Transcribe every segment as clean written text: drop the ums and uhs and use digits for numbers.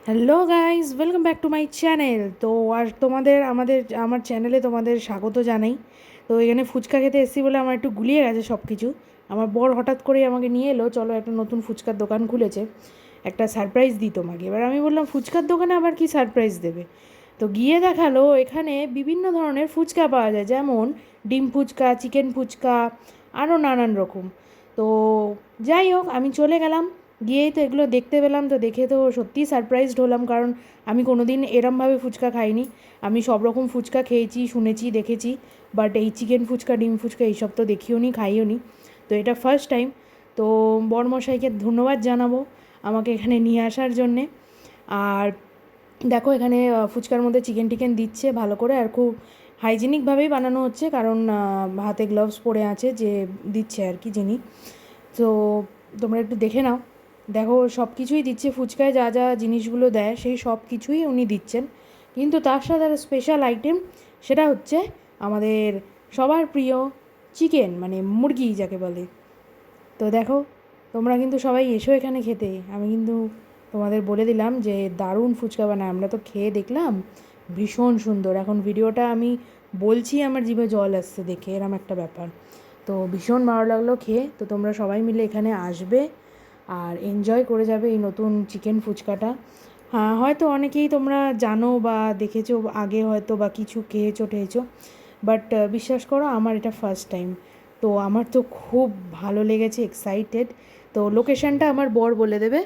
Hello guys, welcome back to my channel. তো আর আমার চ্যানেলে তোমাদের স্বাগত জানাই। তো এখানে ফুচকা খেতে এসেছি বলে আমার একটু গুলিয়ে গেছে সব কিছু। আমার বর হঠাৎ করেই আমাকে নিয়ে এলো, চলো একটা নতুন ফুচকার দোকান খুলেছে, একটা সারপ্রাইজ দিই তোমাকে। এবার আমি বললাম ফুচকার দোকানে আবার কি সারপ্রাইজ দেবে। তো গিয়ে দেখালো এখানে বিভিন্ন ধরনের ফুচকা পাওয়া যায়, যেমন ডিম ফুচকা, চিকেন ফুচকা, আরও নানান রকম। তো যাই হোক, আমি চলে গেলাম, গিয়েই তো এগুলো দেখতে পেলাম। তো দেখে তো সত্যিই সারপ্রাইজড হলাম, কারণ আমি কোনো দিন এরমভাবে ফুচকা খাইনি। আমি সব রকম ফুচকা খেয়েছি, শুনেছি, দেখেছি, বাট এই চিকেন ফুচকা, ডিম ফুচকা এইসব তো দেখিও নি, খাইও নি। তো এটা ফার্স্ট টাইম। তো বরমশাইকে ধন্যবাদ জানাবো আমাকে এখানে নিয়ে আসার জন্যে। আর দেখো এখানে ফুচকার মধ্যে চিকেন টিকেন দিচ্ছে ভালো করে, আর খুব হাইজিনিকভাবেই বানানো হচ্ছে, কারণ হাতে গ্লাভস পরে আছে যে দিচ্ছে আর কি যিনি। তো তোমরা একটু দেখে নাও, দেখো সব কিছুই দিচ্ছে, ফুচকায় যা যা জিনিসগুলো দেয় সেই সব কিছুই উনি দিচ্ছেন। কিন্তু তার সাথে একটা স্পেশাল আইটেম, সেটা হচ্ছে আমাদের সবার প্রিয় চিকেন, মানে মুরগি যাকে বলে। তো দেখো, তোমরা কিন্তু সবাই এসো এখানে খেতে। আমি কিন্তু তোমাদের বলে দিলাম যে দারুণ ফুচকা বানায়, আমরা তো খেয়ে দেখলাম, ভীষণ সুন্দর। এখন ভিডিওটা আমি বলছি, আমার জিভে জল আসছে দেখে, এরম একটা ব্যাপার। তো ভীষণ ভালো লাগলো খেয়ে। তো তোমরা সবাই মিলে এখানে আসবে আর এনজয় করে যাবে এই নতুন চিকেন ফুচকাটা। হ্যাঁ, হয়তো অনেকেই তোমরা জানো বা দেখেছো আগে, হয়তো বা কিছু খেয়েছো টেয়েছো, বাট বিশ্বাস করো আমার এটা ফার্স্ট টাইম। তো আমার তো খুব ভালো লেগেছে, এক্সাইটেড। তো লোকেশনটা আমার বর বলে দেবে।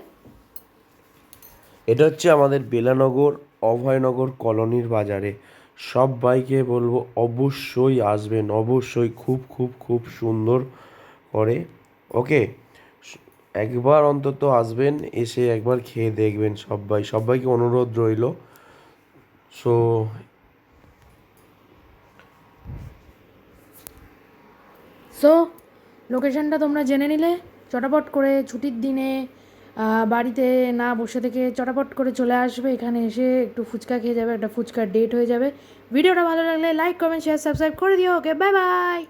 এটা হচ্ছে আমাদের বেলানগর অভয়নগর কলোনির বাজারে। সবাইকে বলবো অবশ্যই আসবেন, অবশ্যই। খুব খুব খুব সুন্দর করে। ওকে, একবার অন্তত আসবেন, এসে একবার খেয়ে দেখবেন। সবাইকে অনুরোধ রইল। সো সো লোকেশনটা তোমরা জেনে নিলে, চটাপট করে ছুটির দিনে বাড়িতে না বসে থেকে চটাপট করে চলে আসবে, এখানে এসে একটু ফুচকা খেয়ে যাবে, একটা ফুচকার ডেট হয়ে যাবে। ভিডিওটা ভালো লাগলে লাইক, কমেন্ট, শেয়ার, সাবস্ক্রাইব করে দিও। ওকে, বাই বাই।